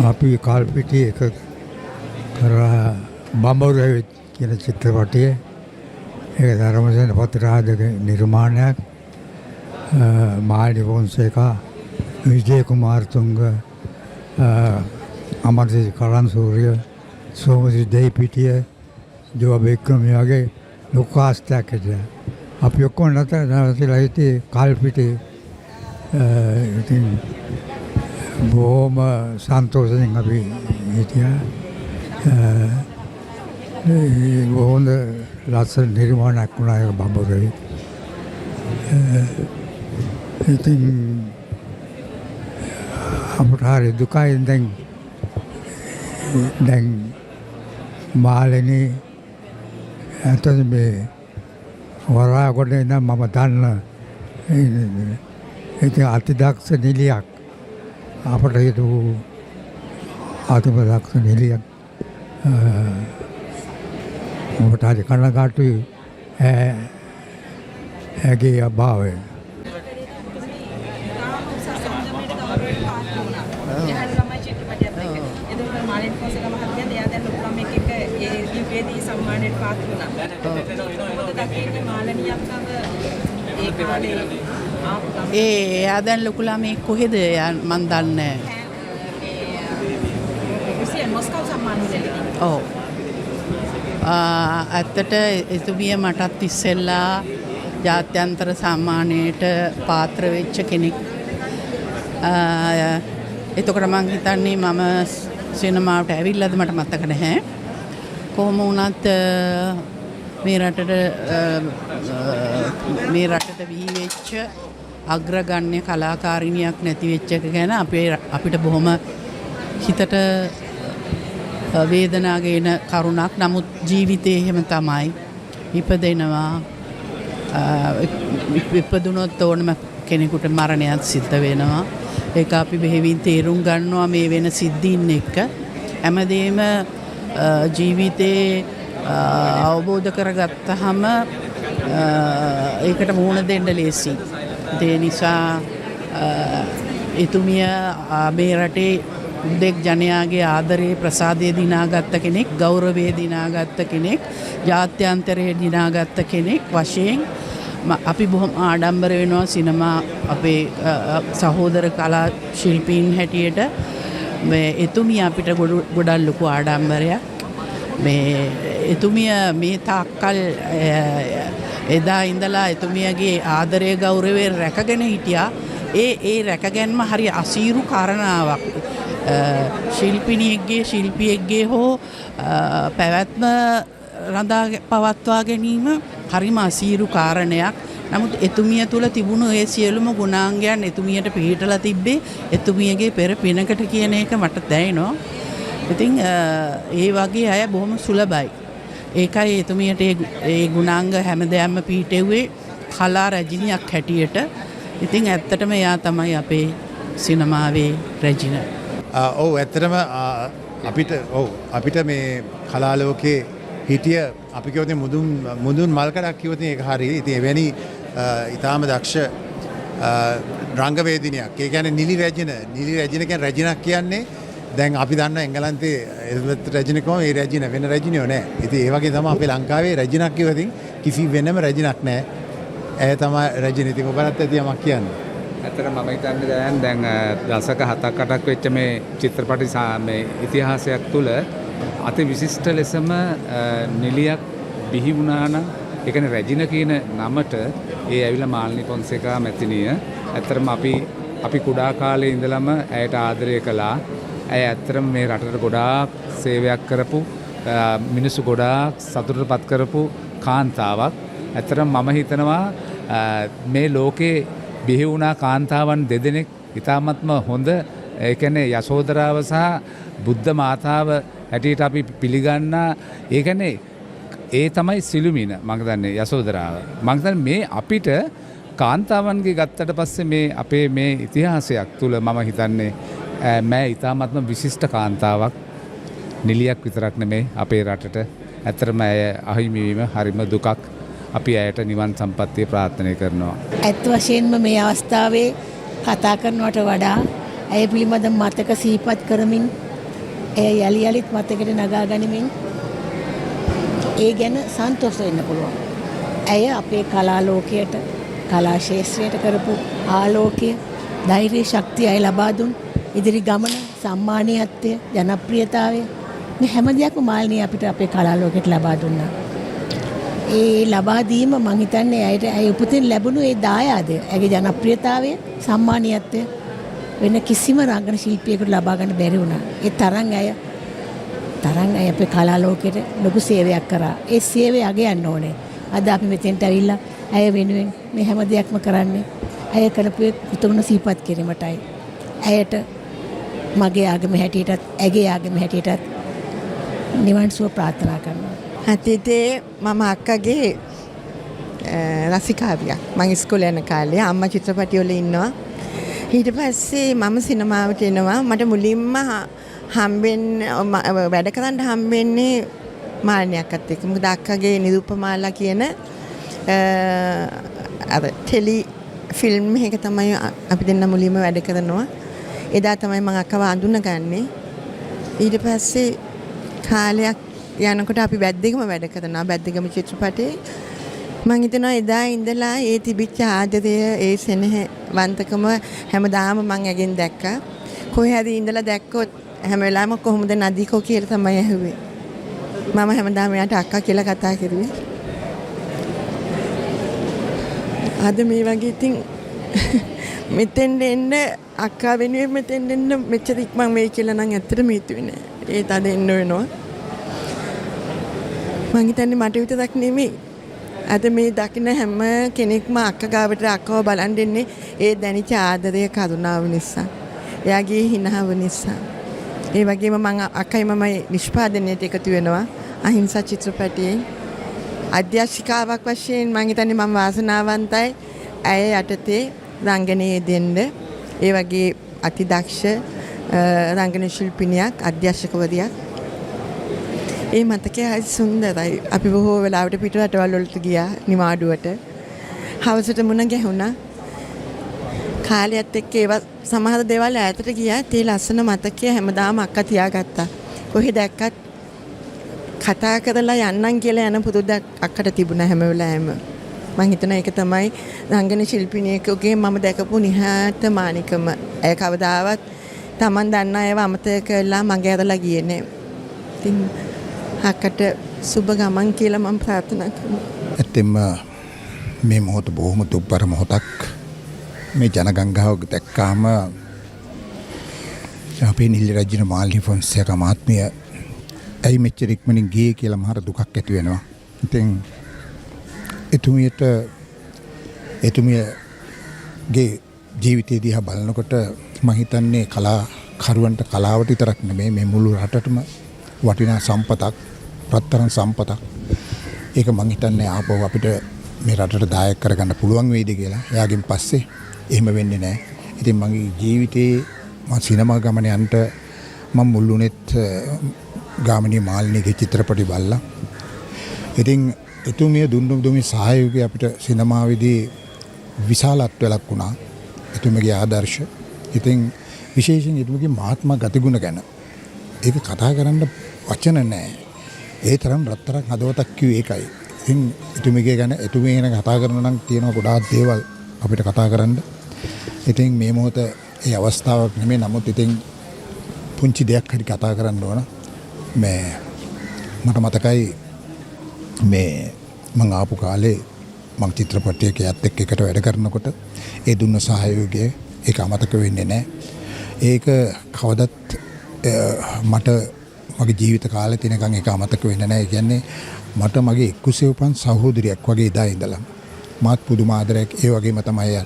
අපි කල්පිටිය එක කරා බඹරුව කියන චිත්‍රපටය ඒක ධර්මසේන පතිරාජක නිර්මාණයක් මාලි ෆොන්සේකා විජය කුමාරතුංග අමරසිරි කලන්සූරිය සෝමසිරි දෙහිපිටිය ජෝබ වික්‍රම වගේ ලොකු කාස්ටයක් හිටියා. අපි ඔක්කොම නැවතිලා හිටියේ කල්පිටියේ. ඉතින් බොහොම සන්තෝෂයෙන් අපි හිටියා. බොහොම ලස්සන නිර්මාණයක් වුණා ඒක බඹරුවේ. ඉතින් අපට හරි දුකයි දැන් මාළනී ඇත්තට මේ වරාගොඩ ඉඳන් මම දන්න ඉතින් අතිදක්ෂ නිලියක් අපට හිතු අතිදක්ෂ නිලියක් අපට හරි කනගාටුයි ඇගේ අභාවය. එයා දැන් ලොකු ළමෙක් කොහෙද මන් දන්නේ නැහැ. ඔව්. ඇත්තට එතුමිය මටත් ඉස්සෙල්ලා ජාත්‍යන්තර සම්මානයට පාත්‍ර වෙච්ච කෙනෙක්. එතකොට මං හිතන්නේ මම සිනමාවට ඇවිල්ලාද මට මතක නැහැ. කොහොම වුණත් මේ රටට බිහි වෙච්ච අග්‍රගණ්‍ය කලාකාරිනියක් නැති වෙච්ච එක ගැන අපිට බොහොම හිතට වේදනා ගෙන කරුණක්. නමුත් ජීවිතේ එහෙම තමයි. ඉපදෙනවා. ඉපදුනොත් ඕනම කෙනෙකුට මරණයක් සිද්ධ වෙනවා. ඒක අපි බෙහෙවින් තේරුම් ගන්නවා මේ වෙන සිද්ධීන් එක්ක. හැමදේම ජීවිතේ අවබෝධ කරගත්තාම ඒකට මුහුණ දෙන්න ලේසි. ඒ නිසා එතුමිය මේ රටේ උදෙක් ජනයාගේ ආදරේ ප්‍රසාදය දිනාගත්ත කෙනෙක්, ගෞරවය දිනාගත්ත කෙනෙක්, ජාත්‍යන්තරයේ දිනාගත්ත කෙනෙක් වශයෙන් අපි බොහොම ආඩම්බර වෙනවා සිනමා අපේ සහෝදර කලා ශිල්පීන් හැටියට. මේ එතුමිය අපිට ගොඩක් ලොකු ආඩම්බරයක්. මේ එතුමිය මේ තාක්කල් එදා ඉඳලා එතුමියගේ ආදරය ගෞරවය රැකගෙන හිටියා. ඒ රැකගැන්ම හරි අසීරු කාරණාවක්. ශිල්පිනියෙක්ගේ ශිල්පියෙක්ගේ හෝ පැවැත්ම රඳා පවත්වා ගැනීම හරිම අසීරු කාරණයක්. නමුත් එතුමිය තුළ තිබුණු ඒ සියලුම ගුණාංගයන් එතුමියට පිළිටලා තිබ්බේ එතුමියගේ පෙර පිනකට කියන එක මට දැනෙනවා. ඉතින් ඒ වගේ අය බොහොම සුලභයි. ඒකයි එතුමියට ඒ ගුණාංග හැමදේම පිහිටෙව්වේ කලා රැජිනියක් හැටියට. ඉතින් ඇත්තටම එයා තමයි අපේ සිනමාවේ රැජින. ඔව් ඇත්තටම අපිට මේ කලා ලෝකේ හිටිය අපි කියවත මුදුන් මල්කඩක් කිව්වොත් ඒක හරියි. ඉතින් එවැනි ඊටාම දක්ෂ රංගවේදිනියක්. ඒ කියන්නේ නිලි රැජින කියන්නේ රැජිනක් කියන්නේ දැන් අපි දන්න එංගලන්තේ එලිසබෙත් රැජින කොහොම ඒ රැජින වෙන රැජිනියෝ නෑ. ඉතින් ඒ වගේ තමයි අපේ ලංකාවේ රැජිනක් කිව්වොත් කිසි වෙනම රැජිනක් නෑ. ඇය තමයි රැජින. ඉතින් ඔබලත් ඇති යමක් කියන්න. ඇත්තට මම හිතන්නේ දැන් දශක 7-8ක් වෙච්ච මේ චිත්‍රපටි මේ ඉතිහාසයක් තුළ අති විශිෂ්ට ලෙසම නිලියක් බිහි වුණා නම් ඒ කියන්නේ රැජින කියන නමට ඒ ඇවිල්ලා මාල්නී ෆොන්සේකා මැතිණිය ඇත්තටම අපි කුඩා කාලේ ඉඳලම ඇයට ආදරය කළා. ඇය ඇත්තටම මේ රටට ගොඩාක් සේවයක් කරපු මිනිස්සු ගොඩාක් සතුටටපත් කරපු කාන්තාවක්. ඇත්තටම මම හිතනවා මේ ලෝකේ බිහි වුණා කාන්තාවන් දෙදෙනෙක් ඉතාමත්ම හොඳ ඒ කියන්නේ යශෝදරාව සහ බුද්ධ මාතාව හැටියට අපි පිළිගන්නා. ඒ කියන්නේ ඒ තමයි සිළුමිණ මම දන්නේ යශෝදරාව. මම දන්නේ මේ අපිට කාන්තාවන්ගේ ගත්තට පස්සේ මේ අපේ මේ ඉතිහාසයක් තුල මම හිතන්නේ මෑ ඉතාමත්ම විශිෂ්ට කාන්තාවක්. නිලියක් විතරක් නෙමේ අපේ රටට ඇත්තටම ඇය අහිමි වීම හරිම දුකක්. අපි ඇයට නිවන් සම්පත්තිය ප්‍රාර්ථනා කරනවා. ඇත්ත වශයෙන්ම මේ අවස්ථාවේ කතා කරනවට වඩා ඇය පිළිබඳ මතක සිහිපත් කරමින් එය යලි යලිත් මතකෙට නගා ගනිමින් ඒ ගැන සන්තෝෂ වෙන්න පුළුවන්. ඇය අපේ කලා ලෝකයට කලා ශාස්ත්‍රයට කරපු ආලෝකය ධෛර්ය ශක්තිය අය ලබා දුන් ඉදිරි ගමන සම්මානීයත්වය ජනප්‍රියතාවය මේ හැම දෙයක්ම මාල්නී අපිට අපේ කලා ලෝකයට ලබා දුන්නා. ඒ ලබා දීම මම හිතන්නේ ඇයට ඇය උපතින් ලැබුණු ඒ දායාදය ඇගේ ජනප්‍රියතාවය සම්මානීයත්වය වෙන කිසිම රංගන ශිල්පියෙකුට ලබා ගන්න බැරි වුණා. ඒ තරම් ඇය අපේ කලා ලෝකයට ලොකු සේවයක් කරා. ඒ සේවය අගයන්න ඕනේ. අද අපි මෙතෙන්ට ඇවිල්ලා ඇය වෙනුවෙන් මේ හැම දෙයක්ම කරන්නේ ඇය කරපු කෘතගුණ සිහිපත් කිරීමටයි. ඇයට මගේ ආගම හැටියටත් ඇගේ ආගම හැටියටත් නිවන් සුව ප්‍රාර්ථනා කරනවා. අතීතයේ මම අක්කගේ රසිකාවියක්. මම ඉස්කෝලේ යන කාලේ අම්මා චිත්‍රපටිවල ඉන්නවා. ඊට පස්සේ මම සිනමාවට එනවා. මට මුලින්ම වැඩ කරන්න හම්බෙන්නේ මාන්නයක්වත් එක්ක. මොකද අක්කගේ නිරූපමාලා කියන අර ටෙලි ෆිල්ම් එක තමයි අපි දෙන්න මුලින්ම වැඩ කරනවා. එදා තමයි මම අක්කව අඳුනගන්නේ. ඊට පස්සේ කාලයක් යනකොට අපි බැද්දගම වැඩ කරනවා. බැද්දගම චිත්‍රපටයේ මම හිතනවා එදා ඉඳලා ඒ තිබිච්ච ආදරය ඒ සෙනෙහවන්තකම හැමදාම මම ඇගෙන් දැක්කා. කොහේ හරි ඉඳලා දැක්කොත් හැම වෙලාවෙම කොහොමද නදීකෝ කියලා තමයි ඇහුවේ. මම හැමදාම එයාට අක්කා කියලා කතා කරුවේ. අද මේ වගේ ඉතින් මෙතෙන් එන්න අක්කා වෙනුවෙන් මෙතෙන් එන්න මෙච්චර ඉක්මන් වෙයි කියලා නම් ඇත්තටම හිතුවේ නෑ. ඒත් අද එන්න වෙනවා. මං හිතන්නේ මට විතරක් නෙමෙයි. අද මේ දකින්න හැම කෙනෙක්ම අක්කා ගාවට අක්කව බලන් දෙන්නේ ඒ දැනිච්ච ආදරය කරුණාව නිසා. එයාගේ හිනාව නිසා. ඒ වගේම මම අක්කයි මමයි නිෂ්පාදනයට එකතු වෙනවා අහිංසා චිත්‍රපටයේ. අධ්‍යක්ෂිකාවක් වශයෙන් මම හිතන්නේ මම වාසනාවන්තයි ඇය යටතේ රංගනයේ දෙන්න. ඒ වගේ අතිදක්ෂ රංගන ශිල්පිනියක් අධ්‍යක්ෂකවරියක්. ඒ මතකය හරි සුන්දරයි. අපි බොහෝ වෙලාවට පිට රටවල් වලට ගියා නිවාඩුවට. හවසට මුණ ගැහුණා. කාලයත් එක්ක ඒවා සමහර දේවල් ඈතට ගියා. ඒ ලස්සන මතකය හැමදාම අක්කා තියාගත්තා. කොහෙ දැක්කත් කතා කරලා යන්නම් කියලා යන පුරුද්දක් අක්කට තිබුණා හැම වෙලාවෙම. මම හිතනවා ඒක තමයි රංගන ශිල්පිනියෙකුගේ මම දැකපු නිහතමානිකම. ඒ කවදාවත් Taman දන්න අයව අමතක කරලා මගේ ඇරලා ගියේ නෑ. ඉතින් අක්කට සුබ ගමන් කියලා මම ප්‍රාර්ථනා කරනවා. ඇත්තෙන්ම මේ මොහොත බොහොම දුප්පර මොහොතක්. මේ ජනගංගාව දැක්කාම අපේ නිල් රජින මාල්නී ෆොන්සේකා මහත්මිය ඇයි මෙච්චර ඉක්මනින් ගියේ කියලා මහර දුකක් ඇති වෙනවා. ඉතින් එතුමියගේ ජීවිතය දිහා බලනකොට මම හිතන්නේ කලාකරුවන්ට කලාවට විතරක් නෙමෙයි මේ මුළු රටටම වටිනා සම්පතක්, රත්තරන් සම්පතක්. ඒක මම හිතන්නේ ආපහු අපිට මේ රටට දායක කරගන්න පුළුවන් වෙයිද කියලා. එයාගෙන් පස්සේ එහෙම වෙන්නේ නැහැ. ඉතින් මගේ ජීවිතේ මම සිනමා ගමන යන්න මම මුල්ුණෙත් ගාමිණී මාල්නීගේ චිත්‍රපටි බලලා. ඉතින් එතුමිය දුන්නු සහයෝගය අපිට සිනමාවේදී විශාලත්වයක් ලැබුණා. එතුමියගේ ආදර්ශ. ඉතින් විශේෂයෙන් එතුමියගේ මහත්මා ගතිගුණ ගැන ඒක කතා කරන්න වචන නැහැ. ඒ තරම් රත්තරන් හදවතක් කිව්වේ ඒකයි. ඉතින් එතුමියගේ ගැන එතුමිය ගැන කතා කරනවා නම් තියෙනවා ගොඩාක් දේවල් අපිට කතා කරන්න. ඉතින් මේ මොහොත ඒ අවස්ථාවක් නෙමෙයි. නමුත් ඉතින් පුංචි දෙයක් හරි කතා කරන්න ඕන. මට මතකයි මේ මම ආපු කාලේ මම චිත්‍රපටයක යත් එක්ක වැඩ කරනකොට ඒ දුන්න සහයෝගය ඒක අමතක වෙන්නේ නැහැ. ඒක කවදත් මට මගේ ජීවිත කාලේ තිනකන් ඒක අමතක වෙන්නේ නැහැ. ඒ කියන්නේ මට මගේ එක්කුසේ උපන් සහෝදරියක් වගේ ඉදා ඉඳලා මාත් පුදුම ආදරයක් ඒ වගේම තමයි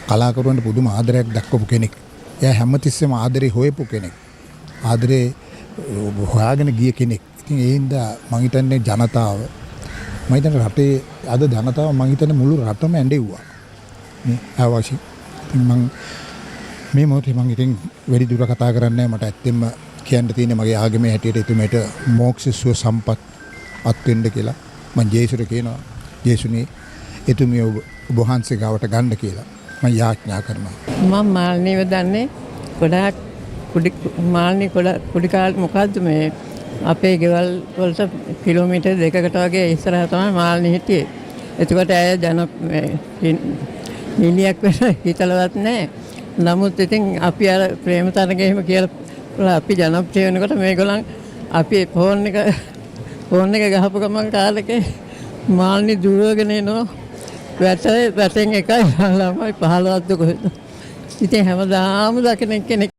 කලාකරුවන්ට පුදුම ආදරයක් දක්වපු කෙනෙක්. එයා හැමතිස්සෙම ආදරේ හොයපු කෙනෙක්. ආදරේ හොයාගෙන ගිය කෙනෙක්. ඉතින් ඒ හින්දා මම හිතන්නේ ජනතාව මම හිතන්නේ රටේ අද ජනතාව මම හිතන්නේ මුළු රටම ඇඬෙව්වා. මේ අවශ්‍ය. ඉතින් මම මේ මොහොතේ මම ඉතින් වැඩි දුර කතා කරන්නේ මට ඇත්තෙන්ම කියන්න තියෙන්නේ මගේ ආගමේ හැටියට එතුමේට මෝක්ෂ සුව සම්පත් අත් වෙන්න කියලා. මම ජේසුට කියනවා ජේසුනේ එතුමිය ඔබ වහන්සේ ගාවට ගන්න කියලා මම යාඥා කරනවා. මම මාල්නීව දන්නේ ගොඩාක් මාල්නි කුඩි කාලේ මොකද්ද මේ අපේ ගෙවල් වලට කිලෝමීටර් 2කට වගේ ඉස්සරහ තමයි මාල්නි හිටියේ. එතකොට ඇය නිලියක් වෙන හිතලවත් නැහැ. නමුත් ඉතින් අපි අර ප්‍රේම තරගෙම කියලා අපි ජනප්‍රිය වෙනකොට මේගොල්ලන් අපි ෆෝන් එක ගහපු ගමන් කාලෙක මාල්නි දුරගෙන එනවා. වැටෙන් එකයි ළමයි 15ක්ද කොහෙද. ඉතින් හැමදාම දකින්න කෙනෙක්